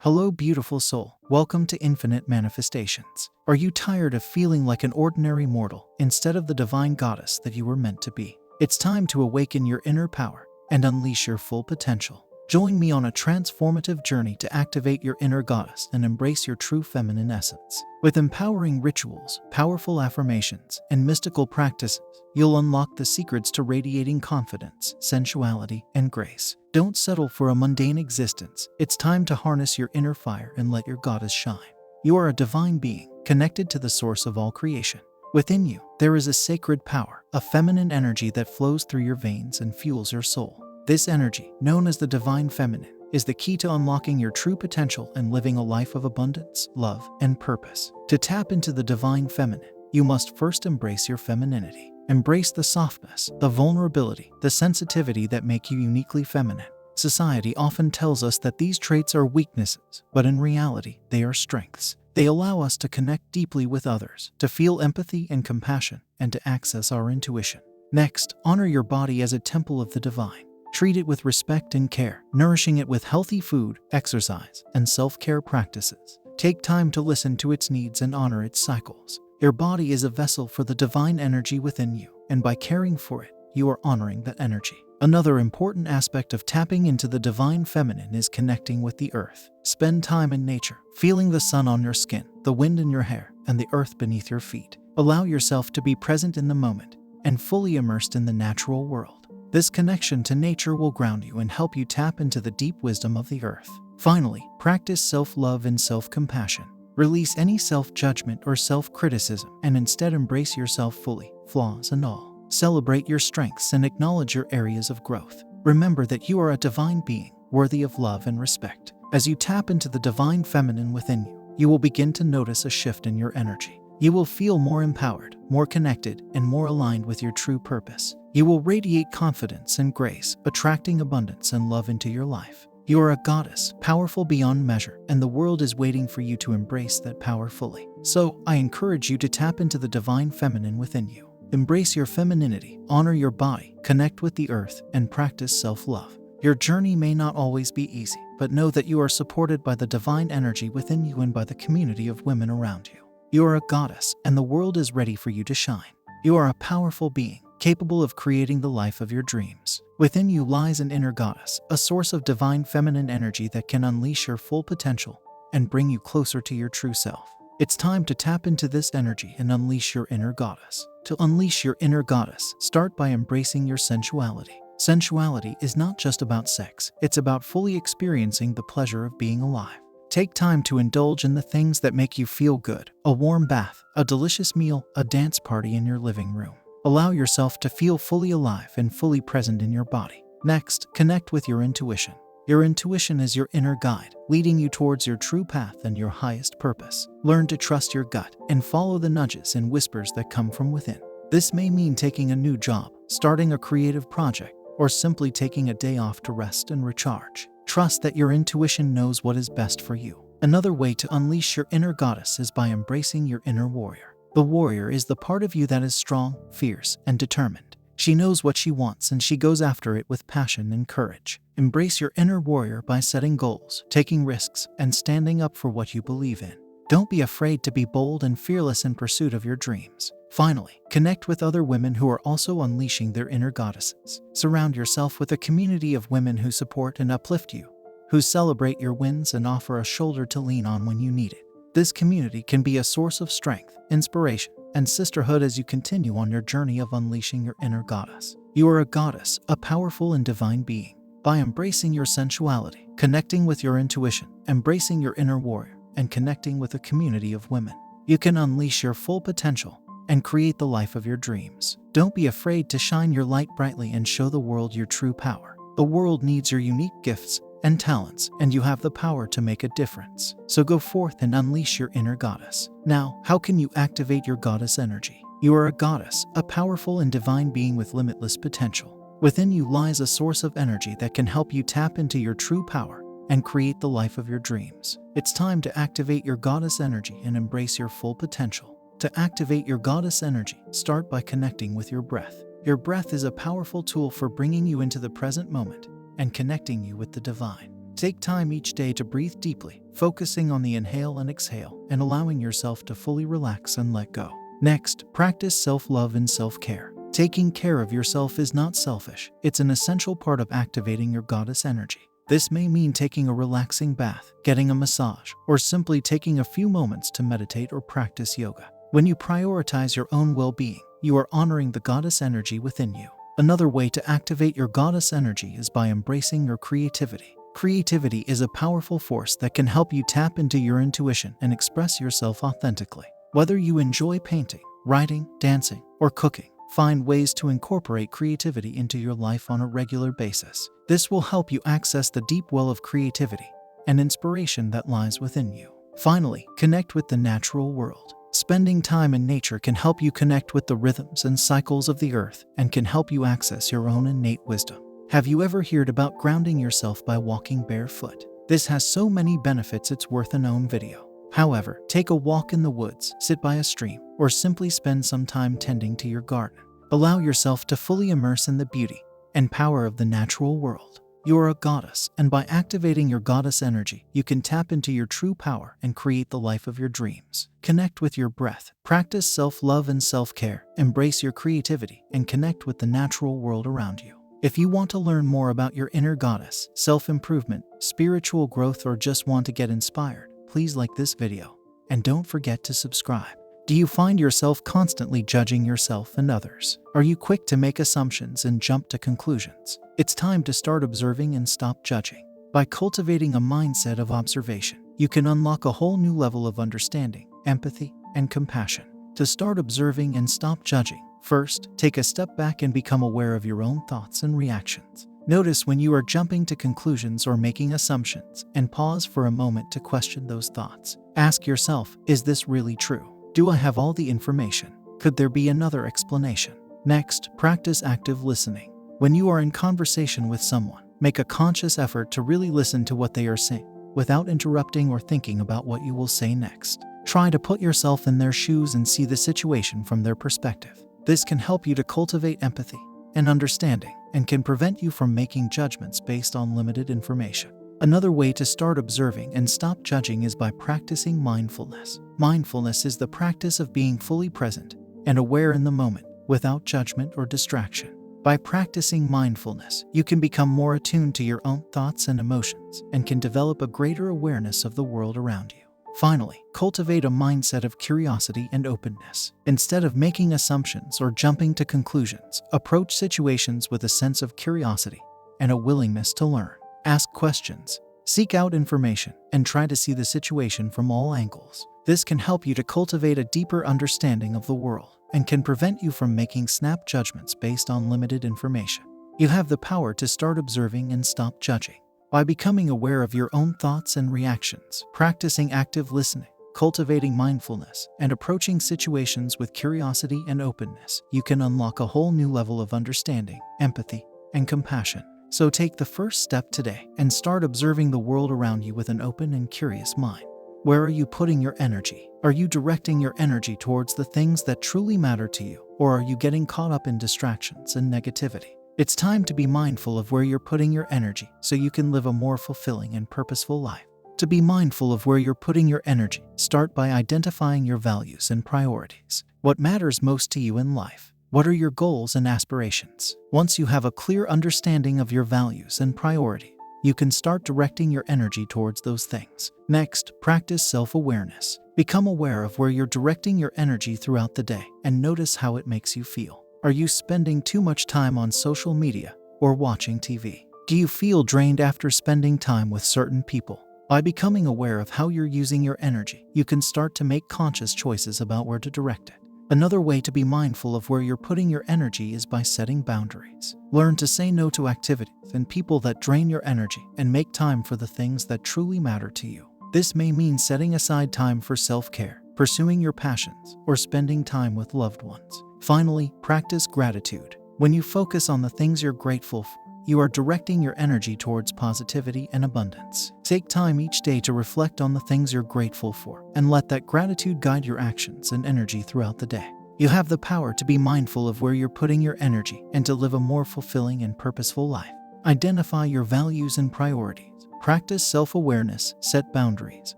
Hello, beautiful soul. Welcome to Infinite Manifestations. Are you tired of feeling like an ordinary mortal instead of the divine goddess that you were meant to be? It's time to awaken your inner power and unleash your full potential. Join me on a transformative journey to activate your inner goddess and embrace your true feminine essence. With empowering rituals, powerful affirmations, and mystical practices, you'll unlock the secrets to radiating confidence, sensuality, and grace. Don't settle for a mundane existence. It's time to harness your inner fire and let your goddess shine. You are a divine being, connected to the source of all creation. Within you, there is a sacred power, a feminine energy that flows through your veins and fuels your soul. This energy, known as the divine feminine, is the key to unlocking your true potential and living a life of abundance, love, and purpose. To tap into the divine feminine, you must first embrace your femininity. Embrace the softness, the vulnerability, the sensitivity that make you uniquely feminine. Society often tells us that these traits are weaknesses, but in reality, they are strengths. They allow us to connect deeply with others, to feel empathy and compassion, and to access our intuition. Next, honor your body as a temple of the divine. Treat it with respect and care, nourishing it with healthy food, exercise, and self-care practices. Take time to listen to its needs and honor its cycles. Your body is a vessel for the divine energy within you, and by caring for it, you are honoring that energy. Another important aspect of tapping into the divine feminine is connecting with the earth. Spend time in nature, feeling the sun on your skin, the wind in your hair, and the earth beneath your feet. Allow yourself to be present in the moment and fully immersed in the natural world. This connection to nature will ground you and help you tap into the deep wisdom of the earth. Finally, practice self-love and self-compassion. Release any self-judgment or self-criticism and instead embrace yourself fully, flaws and all. Celebrate your strengths and acknowledge your areas of growth. Remember that you are a divine being, worthy of love and respect. As you tap into the divine feminine within you, you will begin to notice a shift in your energy. You will feel more empowered, more connected, and more aligned with your true purpose. You will radiate confidence and grace, attracting abundance and love into your life. You are a goddess, powerful beyond measure, and the world is waiting for you to embrace that power fully. So, I encourage you to tap into the divine feminine within you. Embrace your femininity, honor your body, connect with the earth, and practice self-love. Your journey may not always be easy, but know that you are supported by the divine energy within you and by the community of women around you. You are a goddess, and the world is ready for you to shine. You are a powerful being, capable of creating the life of your dreams. Within you lies an inner goddess, a source of divine feminine energy that can unleash your full potential and bring you closer to your true self. It's time to tap into this energy and unleash your inner goddess. To unleash your inner goddess, start by embracing your sensuality. Sensuality is not just about sex, it's about fully experiencing the pleasure of being alive. Take time to indulge in the things that make you feel good: a warm bath, a delicious meal, a dance party in your living room. Allow yourself to feel fully alive and fully present in your body. Next, connect with your intuition. Your intuition is your inner guide, leading you towards your true path and your highest purpose. Learn to trust your gut and follow the nudges and whispers that come from within. This may mean taking a new job, starting a creative project, or simply taking a day off to rest and recharge. Trust that your intuition knows what is best for you. Another way to unleash your inner goddess is by embracing your inner warrior. The warrior is the part of you that is strong, fierce, and determined. She knows what she wants and she goes after it with passion and courage. Embrace your inner warrior by setting goals, taking risks, and standing up for what you believe in. Don't be afraid to be bold and fearless in pursuit of your dreams. Finally, connect with other women who are also unleashing their inner goddesses. Surround yourself with a community of women who support and uplift you, who celebrate your wins and offer a shoulder to lean on when you need it. This community can be a source of strength, inspiration, and sisterhood as you continue on your journey of unleashing your inner goddess. You are a goddess, a powerful and divine being. By embracing your sensuality, connecting with your intuition, embracing your inner warrior, and connecting with a community of women, you can unleash your full potential and create the life of your dreams. Don't be afraid to shine your light brightly and show the world your true power. The world needs your unique gifts and talents, and you have the power to make a difference. So go forth and unleash your inner goddess. Now, how can you activate your goddess energy? You are a goddess, a powerful and divine being with limitless potential. Within you lies a source of energy that can help you tap into your true power and create the life of your dreams. It's time to activate your goddess energy and embrace your full potential. To activate your goddess energy, start by connecting with your breath. Your breath is a powerful tool for bringing you into the present moment and connecting you with the divine. Take time each day to breathe deeply, focusing on the inhale and exhale and allowing yourself to fully relax and let go. Next, practice self-love and self-care. Taking care of yourself is not selfish. It's an essential part of activating your goddess energy. This may mean taking a relaxing bath, getting a massage, or simply taking a few moments to meditate or practice yoga. When you prioritize your own well-being, you are honoring the goddess energy within you. Another way to activate your goddess energy is by embracing your creativity. Creativity is a powerful force that can help you tap into your intuition and express yourself authentically. Whether you enjoy painting, writing, dancing, or cooking, find ways to incorporate creativity into your life on a regular basis. This will help you access the deep well of creativity and inspiration that lies within you. Finally, connect with the natural world. Spending time in nature can help you connect with the rhythms and cycles of the earth and can help you access your own innate wisdom. Have you ever heard about grounding yourself by walking barefoot? This has so many benefits it's worth an own video. However, take a walk in the woods, sit by a stream, or simply spend some time tending to your garden. Allow yourself to fully immerse in the beauty and power of the natural world. You are a goddess, and by activating your goddess energy, you can tap into your true power and create the life of your dreams. Connect with your breath, practice self-love and self-care, embrace your creativity, and connect with the natural world around you. If you want to learn more about your inner goddess, self-improvement, spiritual growth, or just want to get inspired, please like this video. And don't forget to subscribe. Do you find yourself constantly judging yourself and others? Are you quick to make assumptions and jump to conclusions? It's time to start observing and stop judging. By cultivating a mindset of observation, you can unlock a whole new level of understanding, empathy, and compassion. To start observing and stop judging, first, take a step back and become aware of your own thoughts and reactions. Notice when you are jumping to conclusions or making assumptions, and pause for a moment to question those thoughts. Ask yourself, is this really true? Do I have all the information? Could there be another explanation? Next, practice active listening. When you are in conversation with someone, make a conscious effort to really listen to what they are saying, without interrupting or thinking about what you will say next. Try to put yourself in their shoes and see the situation from their perspective. This can help you to cultivate empathy and understanding, and can prevent you from making judgments based on limited information. Another way to start observing and stop judging is by practicing mindfulness. Mindfulness is the practice of being fully present and aware in the moment, without judgment or distraction. By practicing mindfulness, you can become more attuned to your own thoughts and emotions, and can develop a greater awareness of the world around you. Finally, cultivate a mindset of curiosity and openness. Instead of making assumptions or jumping to conclusions, approach situations with a sense of curiosity and a willingness to learn. Ask questions, seek out information, and try to see the situation from all angles. This can help you to cultivate a deeper understanding of the world and can prevent you from making snap judgments based on limited information. You have the power to start observing and stop judging. By becoming aware of your own thoughts and reactions, practicing active listening, cultivating mindfulness, and approaching situations with curiosity and openness, you can unlock a whole new level of understanding, empathy, and compassion. So take the first step today and start observing the world around you with an open and curious mind. Where are you putting your energy? Are you directing your energy towards the things that truly matter to you, or are you getting caught up in distractions and negativity? It's time to be mindful of where you're putting your energy so you can live a more fulfilling and purposeful life. To be mindful of where you're putting your energy, start by identifying your values and priorities. What matters most to you in life? What are your goals and aspirations? Once you have a clear understanding of your values and priorities, you can start directing your energy towards those things. Next, practice self-awareness. Become aware of where you're directing your energy throughout the day and notice how it makes you feel. Are you spending too much time on social media or watching TV? Do you feel drained after spending time with certain people? By becoming aware of how you're using your energy, you can start to make conscious choices about where to direct it. Another way to be mindful of where you're putting your energy is by setting boundaries. Learn to say no to activities and people that drain your energy and make time for the things that truly matter to you. This may mean setting aside time for self-care, pursuing your passions, or spending time with loved ones. Finally, practice gratitude. When you focus on the things you're grateful for, you are directing your energy towards positivity and abundance. Take time each day to reflect on the things you're grateful for and let that gratitude guide your actions and energy throughout the day. You have the power to be mindful of where you're putting your energy and to live a more fulfilling and purposeful life. Identify your values and priorities. Practice self-awareness, set boundaries,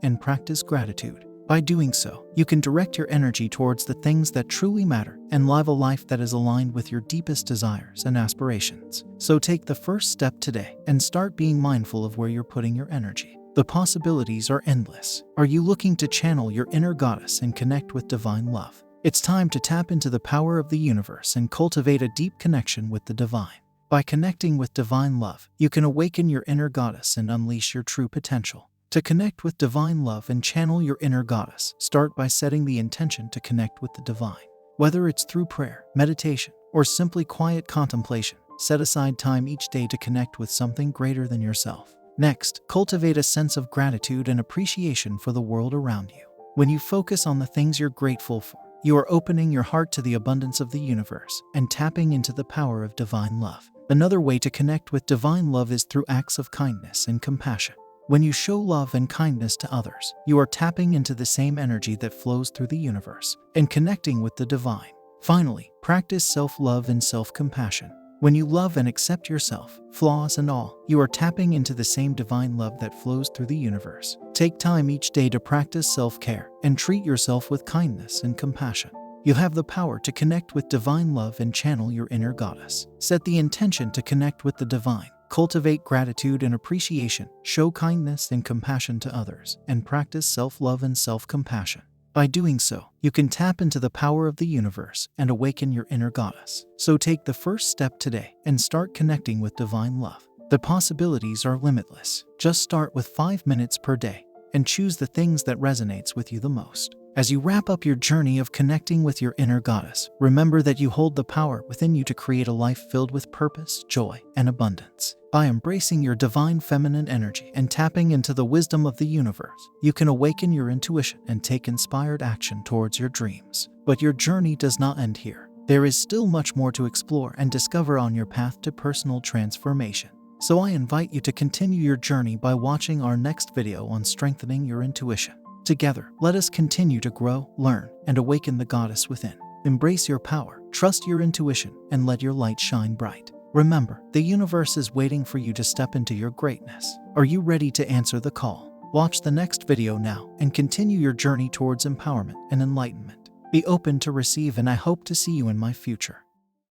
and practice gratitude. By doing so, you can direct your energy towards the things that truly matter and live a life that is aligned with your deepest desires and aspirations. So take the first step today and start being mindful of where you're putting your energy. The possibilities are endless. Are you looking to channel your inner goddess and connect with divine love? It's time to tap into the power of the universe and cultivate a deep connection with the divine. By connecting with divine love, you can awaken your inner goddess and unleash your true potential. To connect with divine love and channel your inner goddess, start by setting the intention to connect with the divine. Whether it's through prayer, meditation, or simply quiet contemplation, set aside time each day to connect with something greater than yourself. Next, cultivate a sense of gratitude and appreciation for the world around you. When you focus on the things you're grateful for, you are opening your heart to the abundance of the universe and tapping into the power of divine love. Another way to connect with divine love is through acts of kindness and compassion. When you show love and kindness to others, you are tapping into the same energy that flows through the universe and connecting with the divine. Finally, practice self-love and self-compassion. When you love and accept yourself, flaws and all, you are tapping into the same divine love that flows through the universe. Take time each day to practice self-care and treat yourself with kindness and compassion. You have the power to connect with divine love and channel your inner goddess. Set the intention to connect with the divine. Cultivate gratitude and appreciation, show kindness and compassion to others, and practice self-love and self-compassion. By doing so, you can tap into the power of the universe and awaken your inner goddess. So take the first step today and start connecting with divine love. The possibilities are limitless. Just start with 5 minutes per day and choose the things that resonates with you the most. As you wrap up your journey of connecting with your inner goddess, remember that you hold the power within you to create a life filled with purpose, joy, and abundance. By embracing your divine feminine energy and tapping into the wisdom of the universe, you can awaken your intuition and take inspired action towards your dreams. But your journey does not end here. There is still much more to explore and discover on your path to personal transformation. So I invite you to continue your journey by watching our next video on strengthening your intuition. Together, let us continue to grow, learn, and awaken the goddess within. Embrace your power, trust your intuition, and let your light shine bright. Remember, the universe is waiting for you to step into your greatness. Are you ready to answer the call? Watch the next video now and continue your journey towards empowerment and enlightenment. Be open to receive, and I hope to see you in my future.